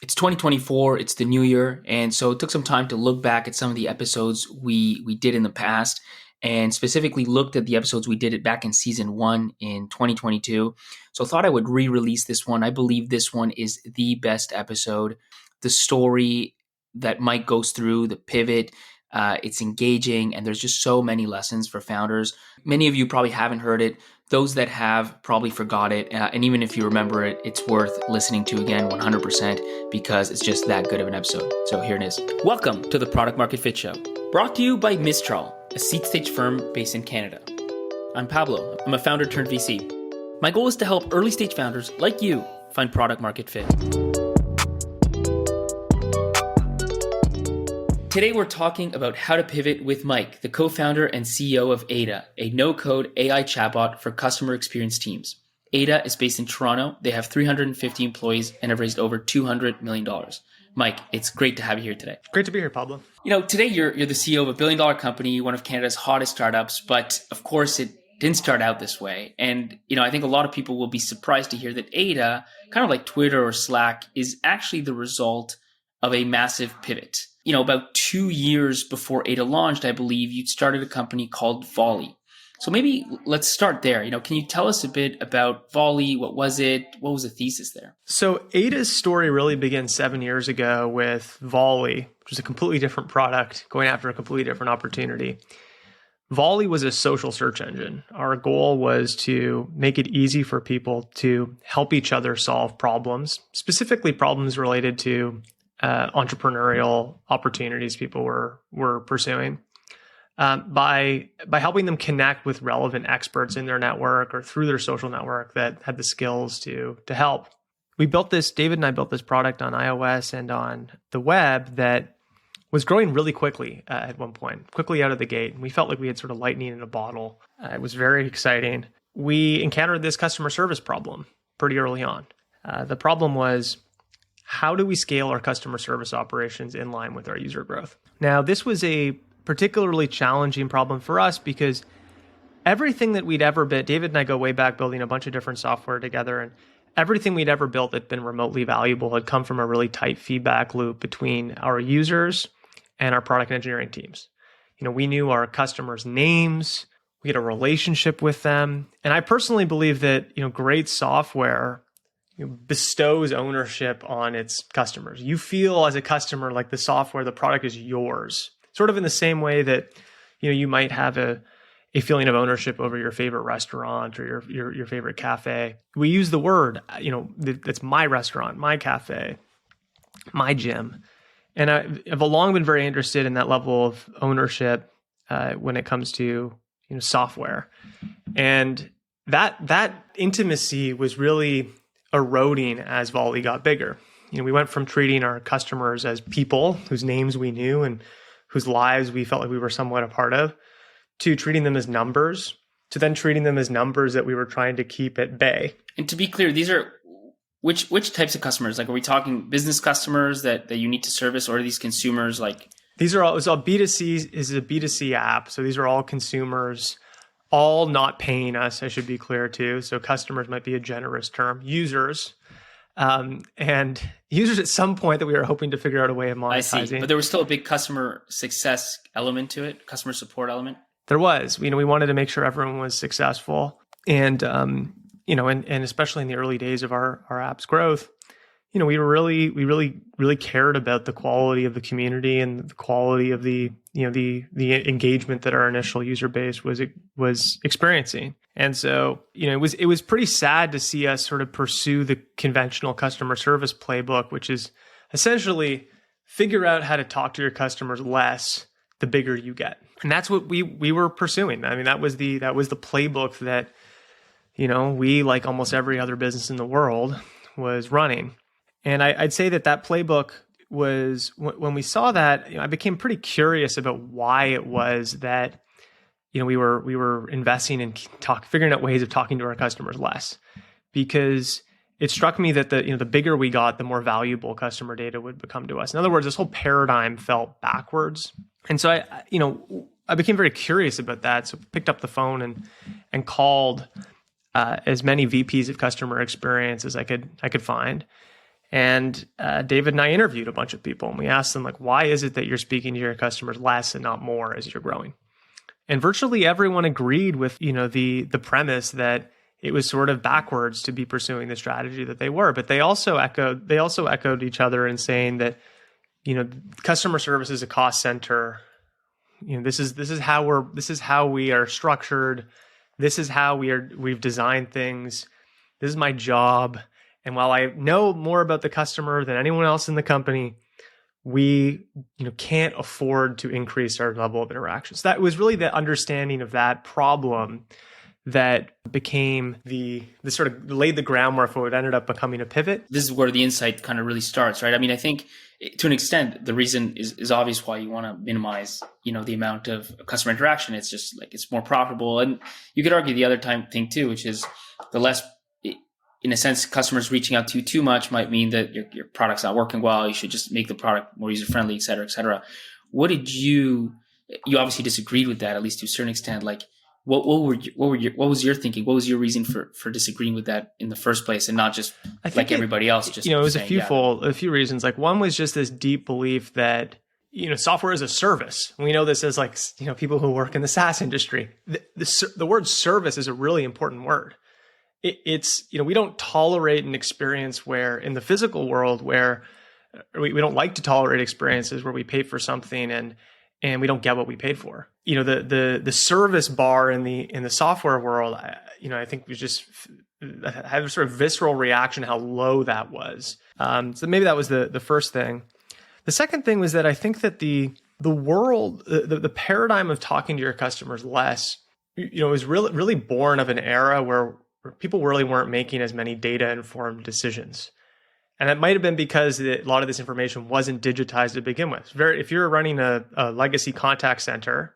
It's 2024, it's the new year, and so it took some time to look back at some of the episodes we did in the past, and specifically looked at the episodes we did it back in season 1 in 2022. So I thought I would re-release this one. I believe this one is the best episode. The story that Mike goes through, the pivot, it's engaging, and there's just so many lessons for founders. Many of you probably haven't heard it. Those that have probably forgot it. And even if you remember it, it's worth listening to again 100% because it's just that good of an episode. So here it is. Welcome to the Product Market Fit Show, brought to you by Mistral, a seed stage firm based in Canada. I'm Pablo. I'm a founder turned VC. My goal is to help early stage founders like you find product market fit. Today, we're talking about how to pivot with Mike, the co-founder and CEO of Ada, a no-code AI chatbot for customer experience teams. Ada is based in Toronto. They have 350 employees and have raised over $200 million. Mike, it's great to have you here today. Great to be here, Pablo. Today you're the CEO of a billion-dollar company, one of Canada's hottest startups, but of course it didn't start out this way. And, I think a lot of people will be surprised to hear that Ada, kind of like Twitter or Slack, is actually the result of a massive pivot. About 2 years before Ada launched, I believe you'd started a company called Volley. So maybe let's start there. Can you tell us a bit about Volley? What was it? What was the thesis there? So Ada's story really began 7 years ago with Volley, which was a completely different product going after a completely different opportunity. Volley was a social search engine. Our goal was to make it easy for people to help each other solve problems, specifically problems related to entrepreneurial opportunities people were pursuing, by helping them connect with relevant experts in their network or through their social network that had the skills to help. David and I built this product on iOS and on the web that was growing really quickly at one point, quickly out of the gate. And we felt like we had sort of lightning in a bottle. It was very exciting. We encountered this customer service problem pretty early on. The problem was, how do we scale our customer service operations in line with our user growth? Now, this was a particularly challenging problem for us because everything that we'd ever built, David and I go way back building a bunch of different software together, and everything we'd ever built that had been remotely valuable had come from a really tight feedback loop between our users and our product and engineering teams. We knew our customers' names, we had a relationship with them, and I personally believe that great software bestows ownership on its customers. You feel as a customer like the software, the product is yours. Sort of in the same way that you might have a feeling of ownership over your favorite restaurant or your favorite cafe. We use the word, that's my restaurant, my cafe, my gym. And I've long been very interested in that level of ownership when it comes to software. And that intimacy was really eroding as Volley got bigger. We went from treating our customers as people whose names we knew and whose lives we felt like we were somewhat a part of, to treating them as numbers, to then treating them as numbers that we were trying to keep at bay. And to be clear, these are which types of customers? Like, are we talking business customers that you need to service, or are these consumers? Like, these are all, it's all B2C, is a B2C app. So these are all consumers, all not paying us, I should be clear too. So customers might be a generous term. Users, and users at some point that we were hoping to figure out a way of monetizing. I see, but there was still a big customer success element to it, customer support element. There was. We wanted to make sure everyone was successful, and and especially in the early days of our app's growth, we really cared about the quality of the community and the quality of the engagement that our initial user base was experiencing. And so, it was pretty sad to see us sort of pursue the conventional customer service playbook, which is essentially figure out how to talk to your customers less the bigger you get. And that's what we were pursuing. I mean, that was the playbook that, we, like almost every other business in the world, was running. And I'd say that playbook was, when we saw that, I became pretty curious about why it was that, we were investing in figuring out ways of talking to our customers less, because it struck me that the bigger we got, the more valuable customer data would become to us. In other words, this whole paradigm felt backwards. And so I became very curious about that. So I picked up the phone and called as many VPs of customer experience as I could find. And David and I interviewed a bunch of people, and we asked them, like, why is it that you're speaking to your customers less and not more as you're growing? And virtually everyone agreed with, the premise that it was sort of backwards to be pursuing the strategy that they were. But they also echoed each other in saying that, customer service is a cost center. This is how we are structured. This is how we've designed things. This is my job. And while I know more about the customer than anyone else in the company, we can't afford to increase our level of interactions. That was really the understanding of that problem that became the sort of laid the groundwork for what ended up becoming a pivot. This is where the insight kind of really starts, right? I mean, I think to an extent, the reason is obvious why you want to minimize, the amount of customer interaction. It's just like it's more profitable. And you could argue the other thing too, which is the less, in a sense, customers reaching out to you too much might mean that your product's not working well. You should just make the product more user-friendly, et cetera, et cetera. What did you obviously disagreed with that, at least to a certain extent. Like, what was your thinking? What was your reason for disagreeing with that in the first place, and not just like everybody else? Just it was saying, a few reasons. Like, one was just this deep belief that software is a service. We know this as people who work in the SaaS industry. The word service is a really important word. It's we don't tolerate an experience where in the physical world where we don't like to tolerate experiences where we pay for something and we don't get what we paid for. The service bar in the software world, I think was just I had a sort of visceral reaction how low that was. So maybe that was the first thing. The second thing was that I think that the world, the paradigm of talking to your customers less, was really born of an era where people really weren't making as many data-informed decisions. And that might have been because a lot of this information wasn't digitized to begin with. If you're running a legacy contact center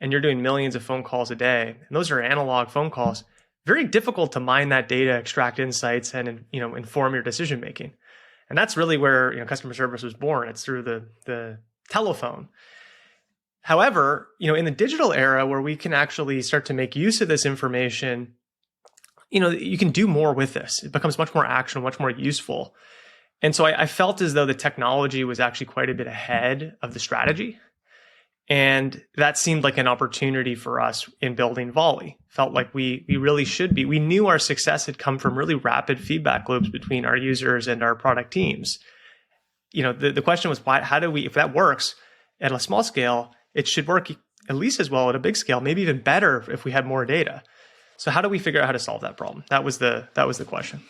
and you're doing millions of phone calls a day, and those are analog phone calls, very difficult to mine that data, extract insights, and inform your decision making. And that's really where customer service was born. It's through the telephone. However, in the digital era where we can actually start to make use of this information, you can do more with this. It becomes much more actionable, much more useful. And so I felt as though the technology was actually quite a bit ahead of the strategy. And that seemed like an opportunity for us in building Volley. Felt like we really should be. We knew our success had come from really rapid feedback loops between our users and our product teams. The question was, how do we, if that works at a small scale, it should work at least as well at a big scale, maybe even better if we had more data. So how do we figure out how to solve that problem? That was the question.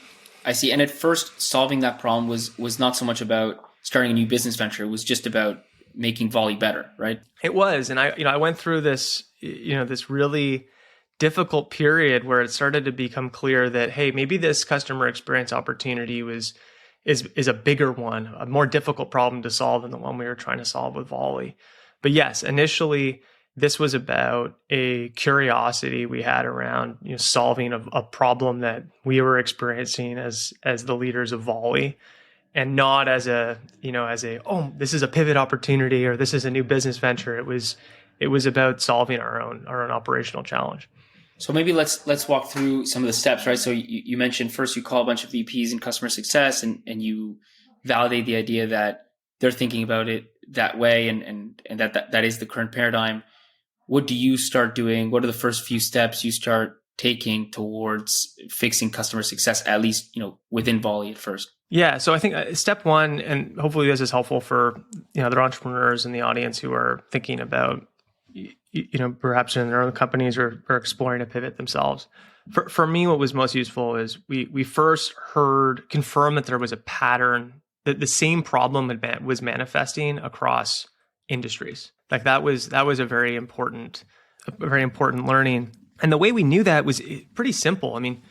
I see. And at first, solving that problem was not so much about starting a new business venture. It was just about making Volley better, right? It was. And I went through this, this really difficult period where it started to become clear that, hey, maybe this customer experience opportunity is a bigger one, a more difficult problem to solve than the one we were trying to solve with Volley. But yes, initially, this was about a curiosity we had around solving a problem that we were experiencing as the leaders of Volley, and not as this is a pivot opportunity or this is a new business venture. It was about solving our own operational challenge. So maybe let's walk through some of the steps, right? So you mentioned first you call a bunch of VPs in customer success and you validate the idea that they're thinking about it that way and that is the current paradigm. What do you start doing? What are the first few steps you start taking towards fixing customer success, at least, within Volley at first? Yeah. So I think step one, and hopefully this is helpful for, other entrepreneurs in the audience who are thinking about, perhaps in their own companies or exploring a pivot themselves. For me, what was most useful is we first confirmed that there was a pattern, that the same problem was manifesting across industries. Like that was a very important learning. And the way we knew that was pretty simple. I mean,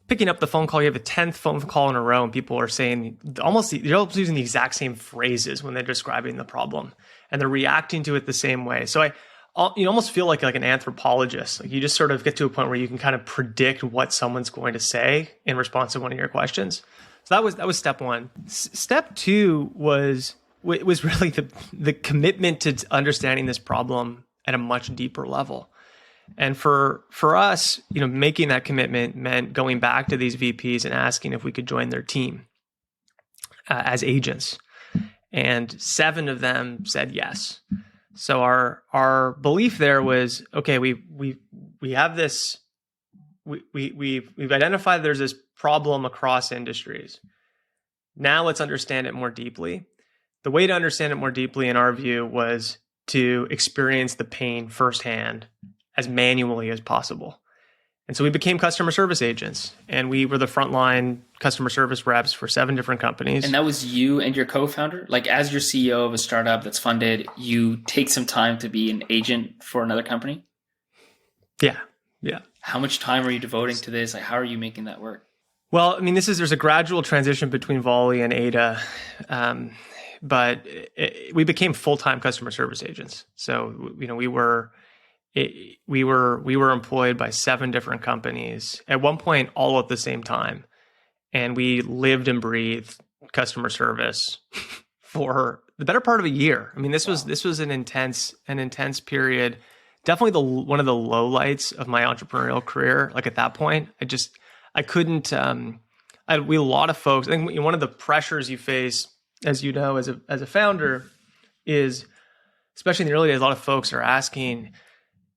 picking up the phone call, you have a 10th phone call in a row and people are saying they're almost using the exact same phrases when they're describing the problem and they're reacting to it the same way. So you almost feel like an anthropologist. Like you just sort of get to a point where you can kind of predict what someone's going to say in response to one of your questions. So that was step one. Step two was really the commitment to understanding this problem at a much deeper level. And for us, making that commitment meant going back to these VPs and asking if we could join their team. as agents, and 7 of them said yes. So our belief there was, okay, we have this, we've identified there's this problem across industries. Now let's understand it more deeply. The way to understand it more deeply, in our view, was to experience the pain firsthand as manually as possible. And so we became customer service agents, and we were the frontline customer service reps for 7 different companies. And that was you and your co-founder? Like, as your CEO of a startup that's funded, you take some time to be an agent for another company? Yeah. How much time are you devoting to this? Like, how are you making that work? Well, I mean, there's a gradual transition between Volley and Ada, but we became full-time customer service agents. So, we were employed by 7 different companies at one point, all at the same time, and we lived and breathed customer service for the better part of a year. I mean, this was an intense period. Definitely one of the lowlights of my entrepreneurial career. Like, at that point, I couldn't. We a lot of folks. I think one of the pressures you face, as you know, as a founder, is, especially in the early days, a lot of folks are asking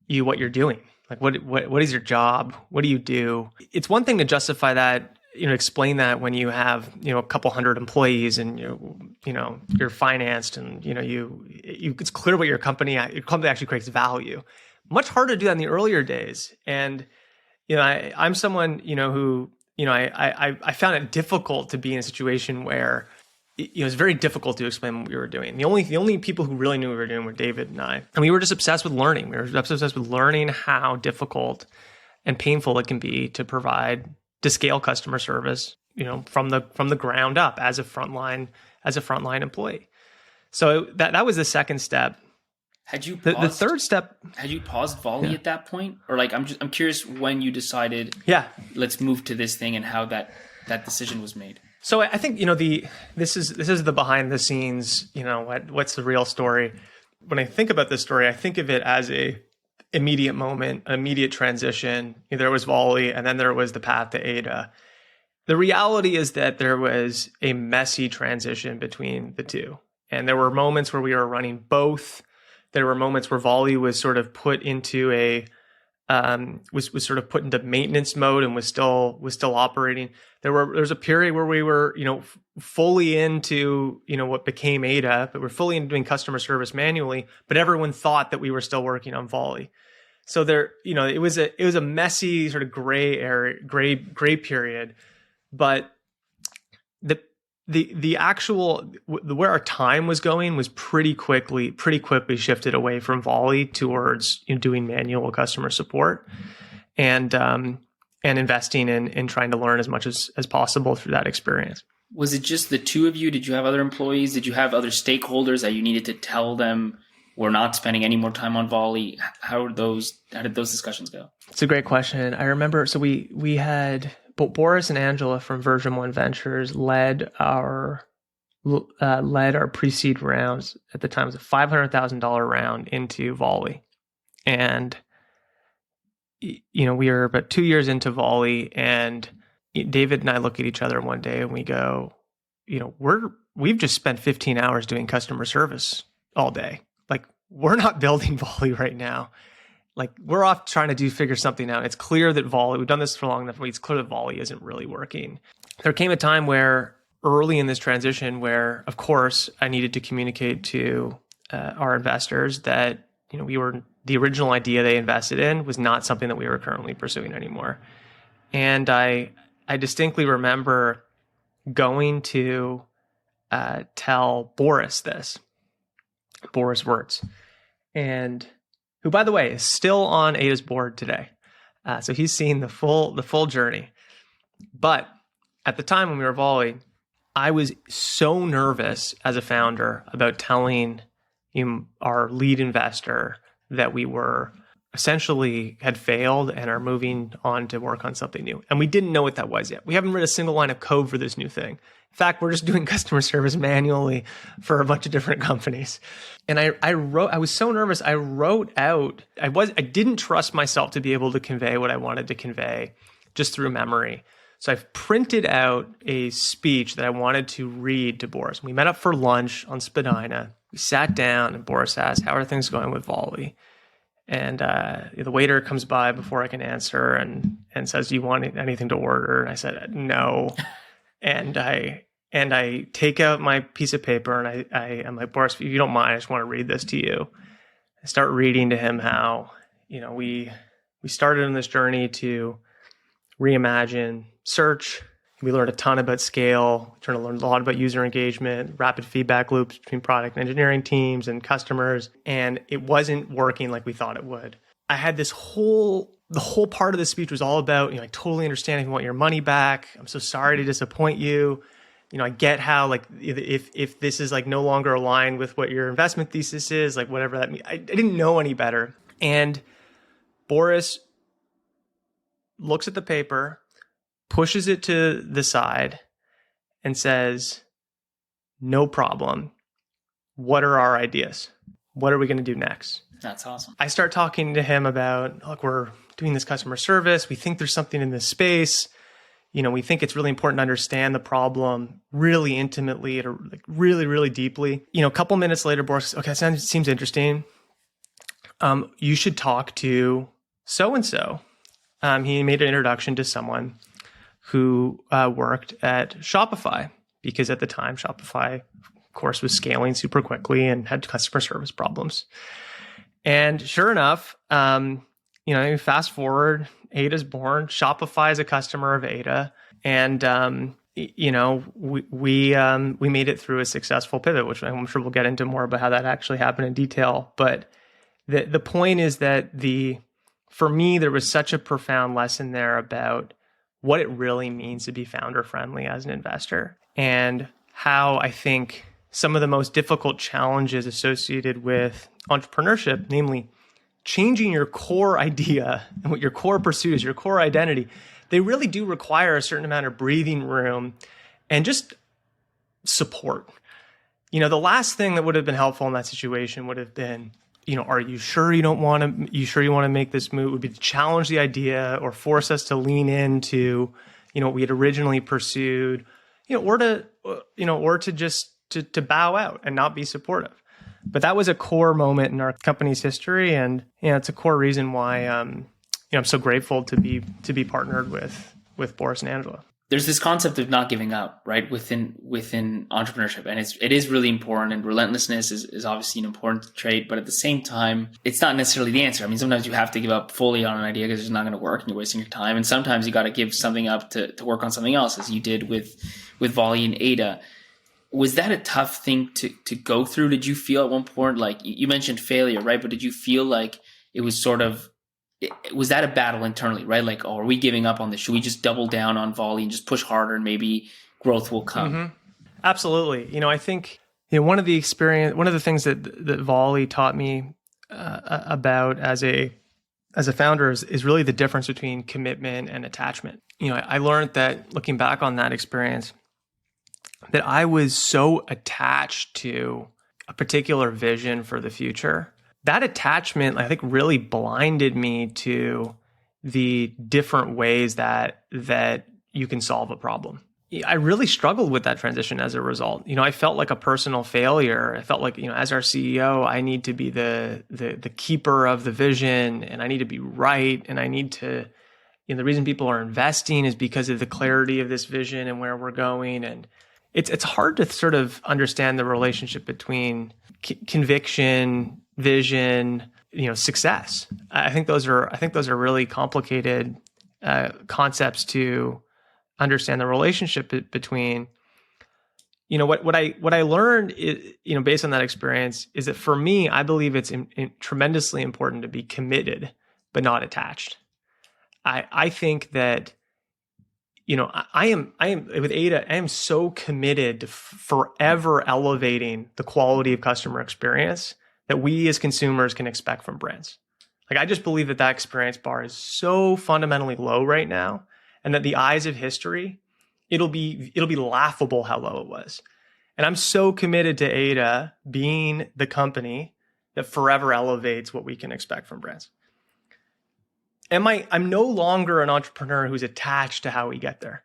you what you're doing. Like, what is your job? What do you do? It's one thing to justify that, explain that when you have, a couple hundred employees and you're financed and it's clear what your company actually creates value. Much harder to do that in the earlier days. And I'm someone who I found it difficult to be in a situation where it's very difficult to explain what we were doing. The only people who really knew what we were doing were David and I. And we were just obsessed with learning. We were obsessed with learning how difficult and painful it can be to scale customer service, from the ground up as a frontline employee. So that was the second step. Had you paused, the third step? Had you paused Volley at that point, or like I'm curious when you decided, let's move to this thing, and how that decision was made. So I think this is the behind the scenes. What's the real story? When I think about this story, I think of it as a immediate moment, an immediate transition. There was Volley, and then there was the path to Ada. The reality is that there was a messy transition between the two, and there were moments where we were running both. There were moments where Volley was sort of put into was sort of put into maintenance mode and was still operating. There was a period where we were, fully into, what became Ada, but we're fully into doing customer service manually, but everyone thought that we were still working on Volley. So there, it was a messy sort of gray period, but the actual where our time was going was pretty quickly shifted away from Volley towards doing manual customer support, and investing in trying to learn as much as possible through that experience. Was it just the two of you? Did you have other employees? Did you have other stakeholders that you needed to tell them we're not spending any more time on Volley? How did those discussions go? It's a great question. I remember, so we had Boris and Angela from Version 1 Ventures led our pre-seed rounds. At the time, it was a $500,000 round into Volley. And, we were about 2 years into Volley, and David and I look at each other one day and we go, we've just spent 15 hours doing customer service all day. Like, we're not building Volley right now. Like, we're off trying to figure something out. It's clear that Volley, we've done this for long enough, it's clear that Volley isn't really working. There came a time where, early in this transition, where, of course, I needed to communicate to our investors that, the original idea they invested in was not something that we were currently pursuing anymore. And I distinctly remember going to tell Boris this, Boris Wirtz, and who, by the way, is still on Ada's board today. So he's seen the full journey. But at the time when we were Volley, I was so nervous as a founder about telling our lead investor that we were essentially had failed and are moving on to work on something new. And we didn't know what that was yet. We haven't written a single line of code for this new thing. In fact, we're just doing customer service manually for a bunch of different companies. And I was so nervous. I wrote out, I didn't trust myself to be able to convey what I wanted to convey just through memory. So I've printed out a speech that I wanted to read to Boris. We met up for lunch on Spadina. We sat down and Boris asked, how are things going with Volley? And the waiter comes by before I can answer and says, do you want anything to order? And I said, no. and I take out my piece of paper and I'm like, Boris, if you don't mind, I just want to read this to you. I start reading to him how, we started on this journey to reimagine search. We learned a ton about scale. We learned a lot about user engagement, rapid feedback loops between product and engineering teams and customers. And it wasn't working like we thought it would. I had the whole part of the speech was all about, I totally understand if you want your money back. I'm so sorry to disappoint you. I get how, like, if this is like no longer aligned with what your investment thesis is, like whatever that means. I didn't know any better. And Boris looks at the paper, pushes it to the side, and says, no problem. What are our ideas? What are we going to do next? That's awesome. I start talking to him about, look, we're doing this customer service. We think there's something in this space. We think it's really important to understand the problem really intimately, or like really, really deeply. A couple minutes later, Boris says, okay, that seems interesting. You should talk to so-and-so. He made an introduction to someone who worked at Shopify, because at the time, Shopify, of course, was scaling super quickly and had customer service problems. And sure enough, fast forward, Ada's born. Shopify is a customer of Ada, and we made it through a successful pivot, which I'm sure we'll get into more about how that actually happened in detail. But the point is that for me, there was such a profound lesson there about what it really means to be founder friendly as an investor, and how I think some of the most difficult challenges associated with entrepreneurship, namely changing your core idea and what your core pursuit is, your core identity, they really do require a certain amount of breathing room and just support. The last thing that would have been helpful in that situation would have been, are you sure you want to make this move? It would be to challenge the idea or force us to lean into, what we had originally pursued, or to just to bow out and not be supportive. But that was a core moment in our company's history, and it's a core reason why I'm so grateful to be partnered with Boris and Angela. There's this concept of not giving up, right, within entrepreneurship, and it is really important. And relentlessness is obviously an important trait, but at the same time, it's not necessarily the answer. I mean, sometimes you have to give up fully on an idea because it's not going to work, and you're wasting your time. And sometimes you got to give something up to work on something else, as you did with Volley and Ada. Was that a tough thing to go through? Did you feel at one point, like you mentioned failure, right? But did you feel like it was was that a battle internally, right? Like, are we giving up on this? Should we just double down on Volley and just push harder and maybe growth will come? Mm-hmm. Absolutely. I think one of the things that Volley taught me about as a founder is really the difference between commitment and attachment. I learned that, looking back on that experience, that I was so attached to a particular vision for the future. That attachment, I think, really blinded me to the different ways that you can solve a problem. I really struggled with that transition as a result. I felt like a personal failure. I felt like, as our CEO, I need to be the keeper of the vision, and I need to be right, and I need to, the reason people are investing is because of the clarity of this vision and where we're going. And it's hard to sort of understand the relationship between conviction, vision, success. I think those are really complicated concepts to understand the relationship between. What I learned is, based on that experience, is that for me, I believe it's tremendously important to be committed but not attached. I think that I am with Ada, I am so committed to forever elevating the quality of customer experience that we as consumers can expect from brands. Like, I just believe that experience bar is so fundamentally low right now, and that the eyes of history, it'll be laughable how low it was. And I'm so committed to Ada being the company that forever elevates what we can expect from brands. I'm no longer an entrepreneur who's attached to how we get there.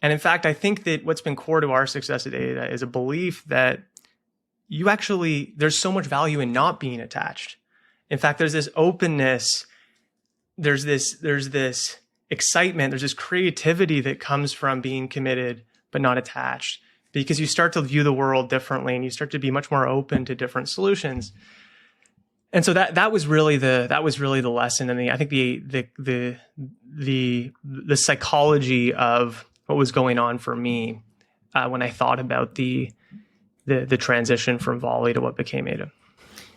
And in fact, I think that what's been core to our success at Ada is a belief that there's so much value in not being attached. In fact, there's this openness, there's this excitement, there's this creativity that comes from being committed but not attached, because you start to view the world differently and you start to be much more open to different solutions. And so that was really the lesson. And I think the psychology of what was going on for me when I thought about the transition from Volley to what became Ada.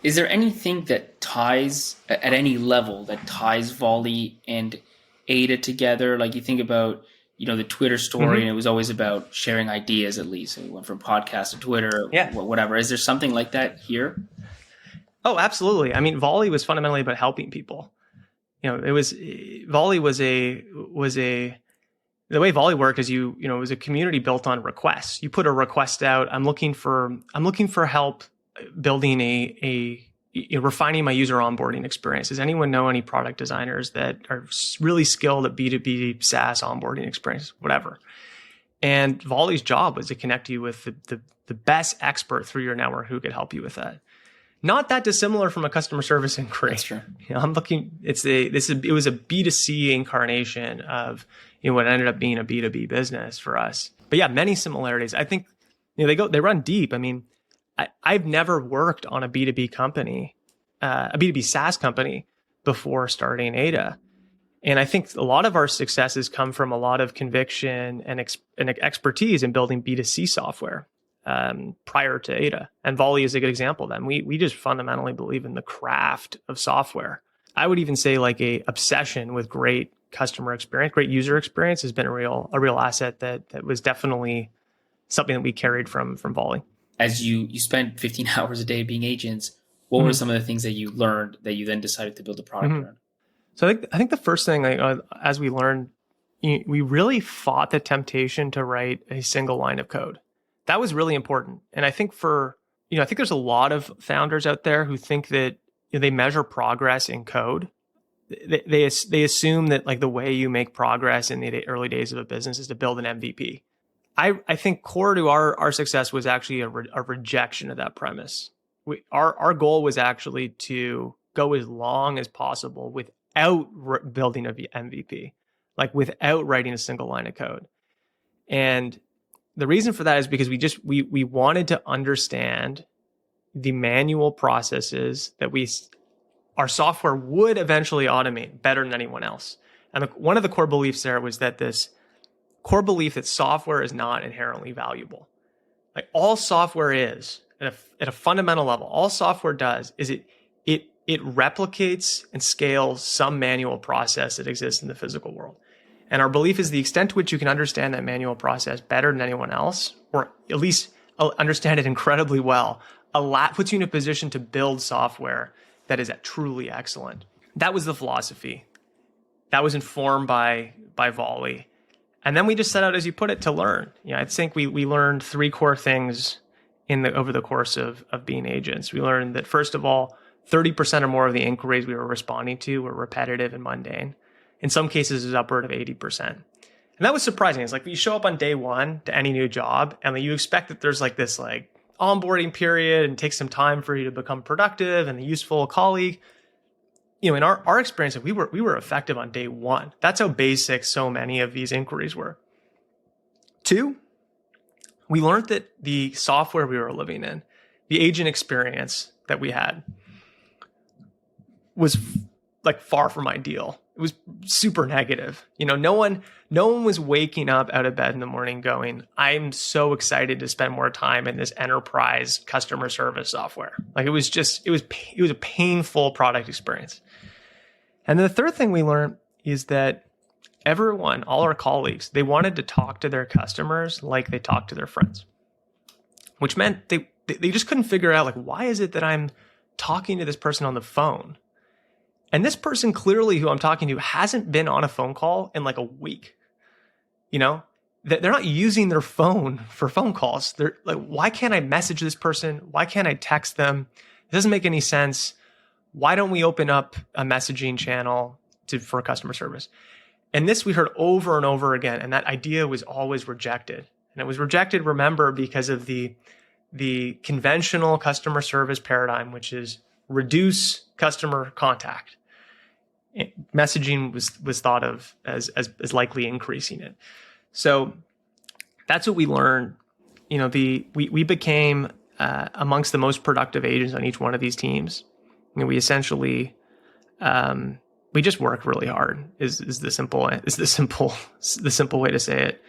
Is there anything that ties at any level that ties Volley and Ada together? Like you think about, the Twitter story, and it was always about sharing ideas. At least it went from podcast to Twitter, whatever. Is there something like that here? Oh, absolutely. I mean, Volley was fundamentally about helping people. Volley was the way Volley worked is it was a community built on requests. You put a request out. I'm looking for help building refining my user onboarding experience. Does anyone know any product designers that are really skilled at B2B SaaS onboarding experience, whatever? And Volley's job was to connect you with the best expert through your network who could help you with that. Not that dissimilar from a customer service inquiry. That's true. I'm looking. It was a B2C incarnation of what ended up being a B2B business for us. But yeah, many similarities. I think they run deep. I mean, I've never worked on a B2B company, a B2B SaaS company before starting Ada. And I think a lot of our successes come from a lot of conviction and expertise in building B2C software prior to Ada. And Volley is a good example of that. We just fundamentally believe in the craft of software. I would even say like a obsession with great customer experience, great user experience has been a real asset that was definitely something that we carried from Volley. As you spent 15 hours a day being agents, what were some of the things that you learned that you then decided to build a product around? So I think the first thing, as we learned, we really fought the temptation to write a single line of code. That was really important. And I think I think there's a lot of founders out there who think that they measure progress in code. They assume that like the way you make progress in the early days of a business is to build an MVP. I think core to our success was actually a rejection of that premise. Our goal was actually to go as long as possible without building an MVP, like without writing a single line of code. And the reason for that is because we wanted to understand the manual processes that our software would eventually automate better than anyone else. And one of the core beliefs there was that this core belief that software is not inherently valuable. Like all software is, at a fundamental level, all software does is it replicates and scales some manual process that exists in the physical world. And our belief is the extent to which you can understand that manual process better than anyone else, or at least understand it incredibly well, puts you in a position to build software that is truly excellent. That was the philosophy. That was informed by Volley. And then we just set out, as you put it, to learn. I think we learned three core things over the course of being agents. We learned that, first of all, 30% or more of the inquiries we were responding to were repetitive and mundane. In some cases, it was upward of 80%. And that was surprising. It's like you show up on day one to any new job, and you expect that there's like this like onboarding period and takes some time for you to become productive and a useful colleague. In our experience, we were effective on day one. That's how basic so many of these inquiries were. Two, we learned that the software we were living in, the agent experience that we had, was like far from ideal. It was super negative. No one was waking up out of bed in the morning going, I'm so excited to spend more time in this enterprise customer service software. Like it was a painful product experience. And then the third thing we learned is that all our colleagues, they wanted to talk to their customers like they talk to their friends, which meant they just couldn't figure out like, why is it that I'm talking to this person on the phone? And this person clearly who I'm talking to hasn't been on a phone call in like a week. They're not using their phone for phone calls. They're like, why can't I message this person? Why can't I text them? It doesn't make any sense. Why don't we open up a messaging channel for customer service? And this we heard over and over again, and that idea was always rejected. And it was rejected, remember, because of the conventional customer service paradigm, which is reduce customer contact. Messaging was thought of as likely increasing it. So that's what we learned. We became amongst the most productive agents on each one of these teams. We essentially we just work really hard. Is the simple way to say it.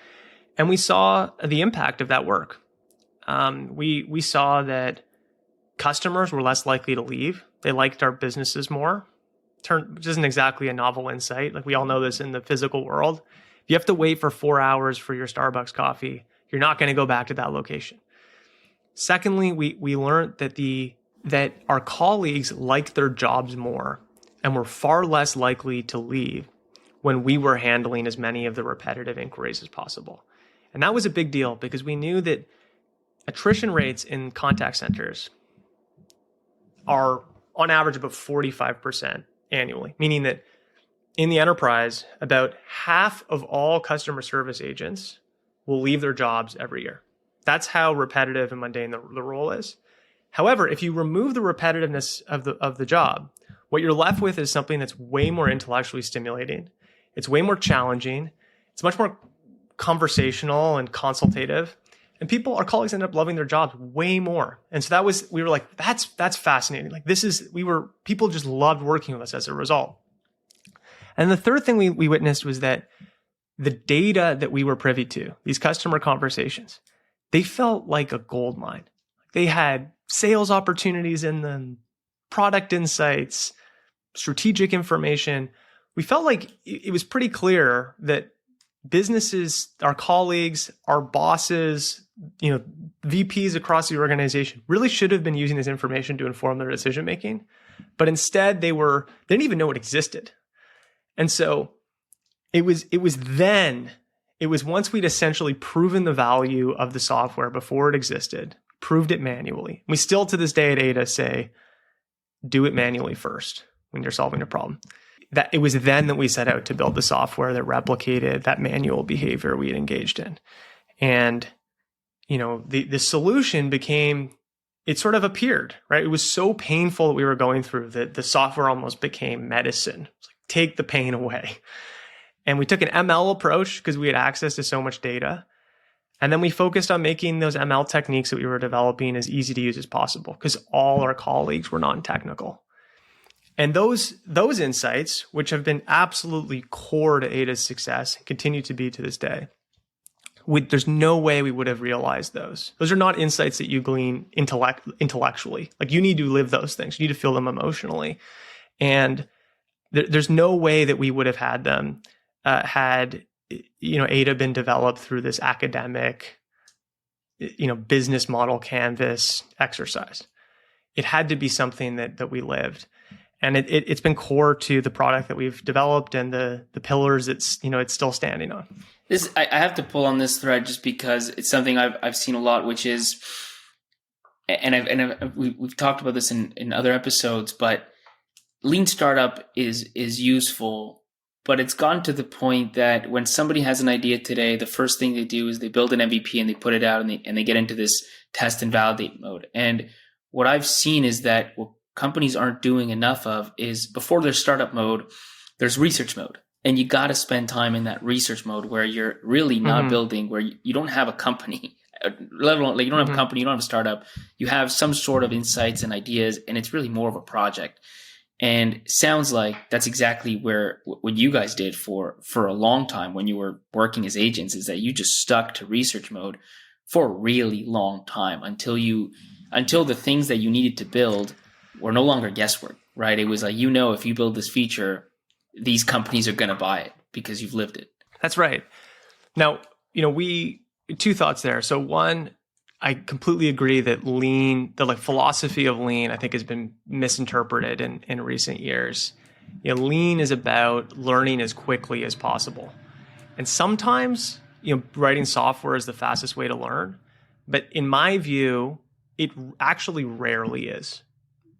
And we saw the impact of that work. We saw that customers were less likely to leave. They liked our businesses more. Which isn't exactly a novel insight. Like we all know this in the physical world. If you have to wait for 4 hours for your Starbucks coffee, you're not going to go back to that location. Secondly, we learned that our colleagues liked their jobs more and were far less likely to leave when we were handling as many of the repetitive inquiries as possible. And that was a big deal because we knew that attrition rates in contact centers are on average about 45% annually, meaning that in the enterprise, about half of all customer service agents will leave their jobs every year. That's how repetitive and mundane the role is. However, if you remove the repetitiveness of the job, what you're left with is something that's way more intellectually stimulating. It's way more challenging. It's much more conversational and consultative. And our colleagues end up loving their jobs way more. And so we were like, that's fascinating. Like people just loved working with us as a result. And the third thing we witnessed was that the data that we were privy to, these customer conversations, they felt like a gold mine. They had sales opportunities in them, product insights, strategic information. We felt like it was pretty clear that businesses, our colleagues, our bosses, VPs across the organization really should have been using this information to inform their decision making, but instead they didn't even know it existed. And so it was once we'd essentially proven the value of the software before it existed, proved it manually. We still to this day at Ada say, do it manually first when you're solving a problem. That it was then that we set out to build the software that replicated that manual behavior we had engaged in. And, the solution it sort of appeared, right? It was so painful that we were going through that the software almost became medicine. It's like, take the pain away. And we took an ML approach because we had access to so much data. And then we focused on making those ML techniques that we were developing as easy to use as possible because all our colleagues were non-technical. And those insights, which have been absolutely core to Ada's success, continue to be to this day, there's no way we would have realized those. Those are not insights that you glean intellectually. Like you need to live those things. You need to feel them emotionally. And there's no way that we would have had them had Ada been developed through this academic, business model canvas exercise. It had to be something that we lived. And it's been core to the product that we've developed and the pillars it's still standing on. I have to pull on this thread just because it's something I've seen a lot, which is, and we've talked about this in other episodes, but lean startup is useful, but it's gotten to the point that when somebody has an idea today, the first thing they do is they build an MVP and they put it out and they get into this test and validate mode. And what I've seen is that what companies aren't doing enough of is before there's startup mode, there's research mode. And you got to spend time in that research mode where you're really not building, where you don't have a company, let alone you don't have a company, you don't have a startup. You have some sort of insights and ideas, and it's really more of a project. And sounds like that's exactly what you guys did for a long time when you were working as agents, is that you just stuck to research mode for a really long time until the things that you needed to build were no longer guesswork, right? It was like, if you build this feature, these companies are going to buy it because you've lived it. That's right. Now, two thoughts there. So one, I completely agree that lean, the philosophy of lean, I think has been misinterpreted in recent years. Lean is about learning as quickly as possible. And sometimes, writing software is the fastest way to learn. But in my view, it actually rarely is.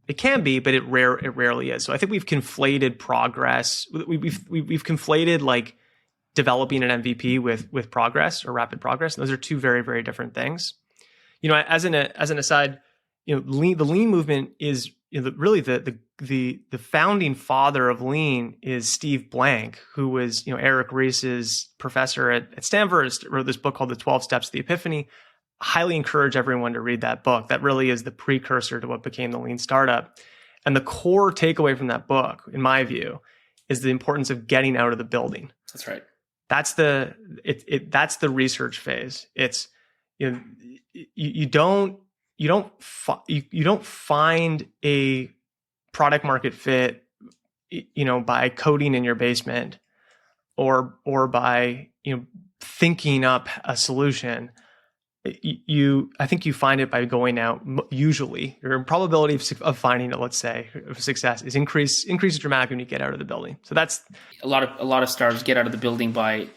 It can be, but it rarely is. So I think we've conflated progress. We've conflated developing an MVP with progress or rapid progress. Those are two very, very different things. As an aside, the lean movement is really the founding father of lean is Steve Blank, who was Eric Ries's professor at Stanford. Wrote this book called The 12 Steps to the Epiphany. Highly encourage everyone to read that book. That really is the precursor to what became the lean startup. And the core takeaway from that book, in my view, is the importance of getting out of the building. That's right. That's the research phase. It's you don't find a product market fit by coding in your basement or by thinking up a solution. I think you find it by going out. Usually, your probability of finding it, let's say, of success is increases dramatically when you get out of the building. So that's a lot of startups get out of the building by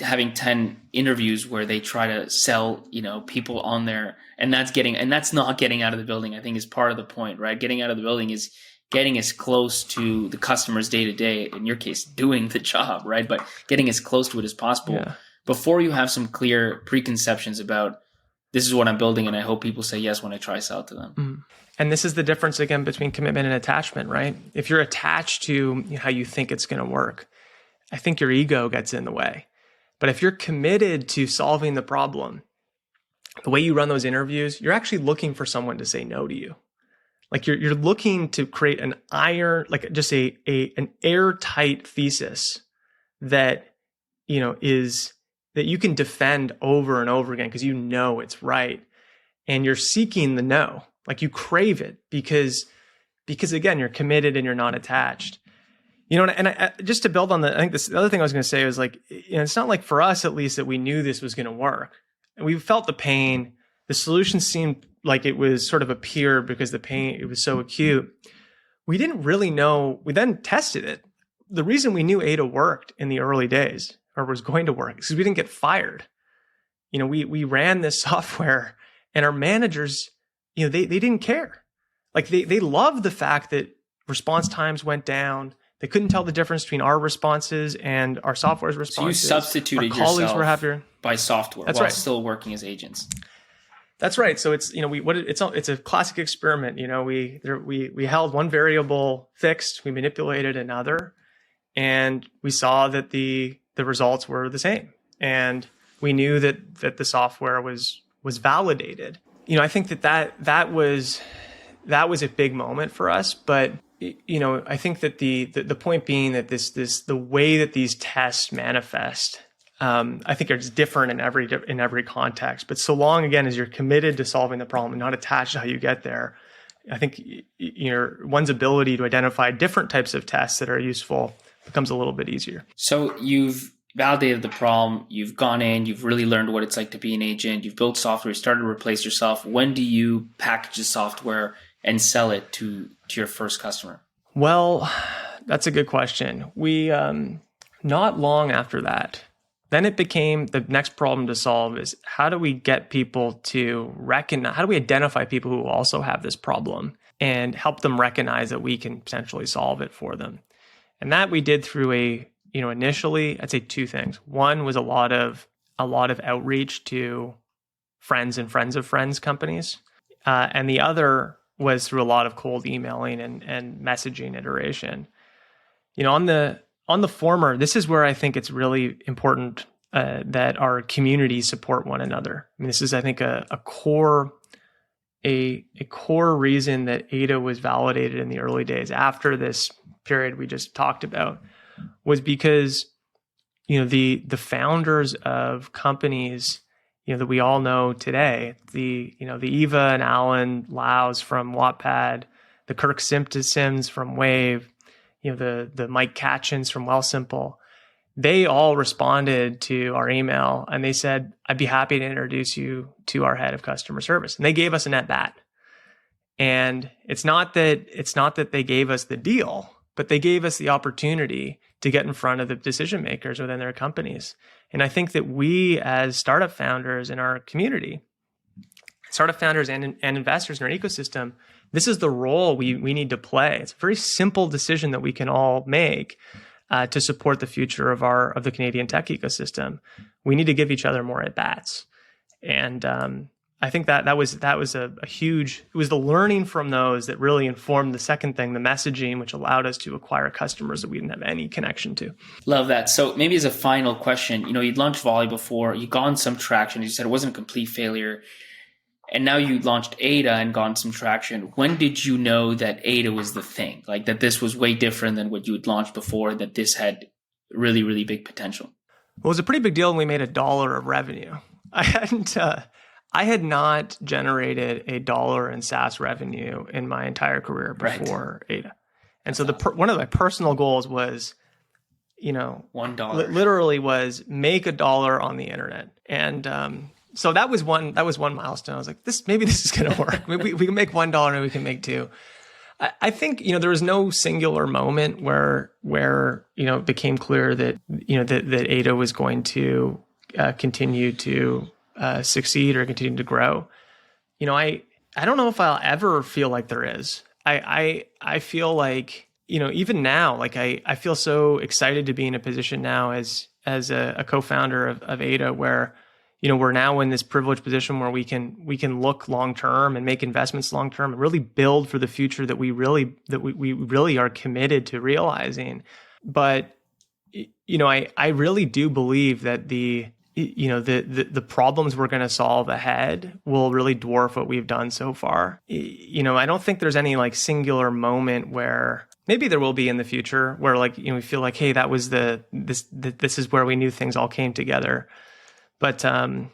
having 10 interviews where they try to sell people on there, and that's not getting out of the building. I think is part of the point, right? Getting out of the building is getting as close to the customer's day to day. In your case, doing the job, right? But getting as close to it as possible. Yeah. Before you have some clear preconceptions about this is what I'm building and I hope people say yes when I try to sell it to them. Mm. And this is the difference, again, between commitment and attachment, right? If you're attached to how you think it's going to work, I think your ego gets in the way. But if you're committed to solving the problem, the way you run those interviews, you're actually looking for someone to say no to you. Like you're looking to create an an airtight thesis that is that you can defend over and over again because it's right, and you're seeking the no, like you crave it because again you're committed and you're not attached. And I, just to build on I think the other thing I was going to say was it's not like for us at least that we knew this was going to work, and we felt the pain. The solution seemed like it was sort of appeared because the pain, it was so acute. We didn't really know. We then tested it. The reason we knew Ada worked in the early days or was going to work is because we didn't get fired. We ran this software and our managers, they didn't care. Like they loved the fact that response times went down. They couldn't tell the difference between our responses and our software's responses. So you substituted yourself were happier. By software That's while right. Still working as agents. That's right. So it's it's a classic experiment. We held one variable fixed, we manipulated another, and we saw that the results were the same. And we knew that the software was validated. I think that was a big moment for us. But I think that the point being that the way that these tests manifest, I think it's different in every context. But so long, again, as you're committed to solving the problem and not attached to how you get there, I think one's ability to identify different types of tests that are useful becomes a little bit easier. So you've validated the problem, you've gone in, you've really learned what it's like to be an agent, you've built software, started to replace yourself. When do you package the software and sell it to your first customer? Well, that's a good question. We, not long after that, then it became the next problem to solve is how do we get people to recognize, how do we identify people who also have this problem and help them recognize that we can potentially solve it for them? And that we did through initially, I'd say two things. One was a lot of outreach to friends and friends of friends companies. And the other was through a lot of cold emailing and messaging iteration. On the former, this is where I think it's really important that our communities support one another. I mean, this is, I think, a core reason that Ada was validated in the early days after this period we just talked about was because, the founders of companies, that we all know today, the Eva and Alan Laus from Wattpad, the Kirk Sims from Wave, the Mike Catchins from Wealthsimple, they all responded to our email and they said, I'd be happy to introduce you to our head of customer service. And they gave us an at-bat. And it's not that they gave us the deal, but they gave us the opportunity to get in front of the decision makers within their companies. And I think that we as startup founders in our community, startup founders and investors in our ecosystem, this is the role we need to play. It's a very simple decision that we can all make. to support the future of the Canadian tech ecosystem. We need to give each other more at bats, and I think that was a huge. It was the learning from those that really informed the second thing, the messaging, which allowed us to acquire customers that we didn't have any connection to. Love that. So maybe as a final question, you'd launched Volley before, you gotten some traction. You said it wasn't a complete failure. And now you launched Ada and gotten some traction. When did you know that Ada was the thing? Like that this was way different than what you had launched before, that this had really, really big potential? Well, it was a pretty big deal when we made $1 of revenue. I had not generated $1 in SaaS revenue in my entire career before Ada. And so one of my personal goals was, $1 literally was make $1 on the internet. And so that was one milestone. I was like, maybe this is going to work. Maybe we can make $1, maybe we can make $2. I think, there was no singular moment where it became clear that, that Ada was going to continue to succeed or continue to grow. I don't know if I'll ever feel like there is. I feel like, even now, like I feel so excited to be in a position now as a co-founder of Ada, where, we're now in this privileged position where we can look long term and make investments long term and really build for the future that we really are committed to realizing. But I really do believe that the problems we're going to solve ahead will really dwarf what we've done so far. I don't think there's any like singular moment where, maybe there will be in the future, where like, we feel like, hey, that was this is where we knew things all came together. But I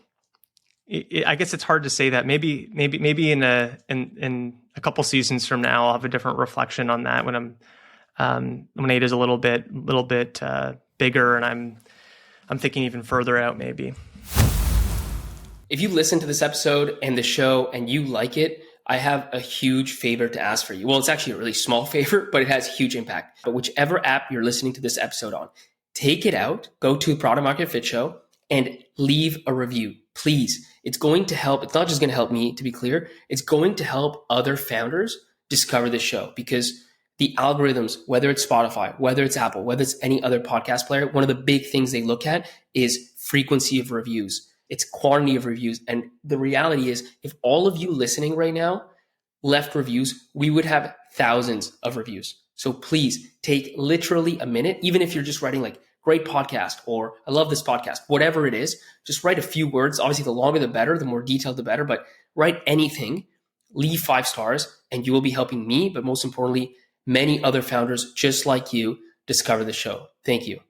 guess it's hard to say that. Maybe in a couple seasons from now, I'll have a different reflection on that when Ada's a little bit bigger, and I'm thinking even further out, maybe. If you listen to this episode and the show and you like it, I have a huge favor to ask for you. Well, it's actually a really small favor, but it has huge impact. But whichever app you're listening to this episode on, take it out, go to Product Market Fit Show, and leave a review, please. It's going to help. It's not just going to help me, to be clear. It's going to help other founders discover the show, because the algorithms, whether it's Spotify, whether it's Apple, whether it's any other podcast player, one of the big things they look at is frequency of reviews. It's quantity of reviews. And the reality is, if all of you listening right now left reviews, we would have thousands of reviews. So please take literally a minute, even if you're just writing like, great podcast, or I love this podcast, whatever it is, just write a few words. Obviously, the longer the better, the more detailed the better, but write anything, leave 5 stars, and you will be helping me, but most importantly, many other founders just like you discover the show. Thank you.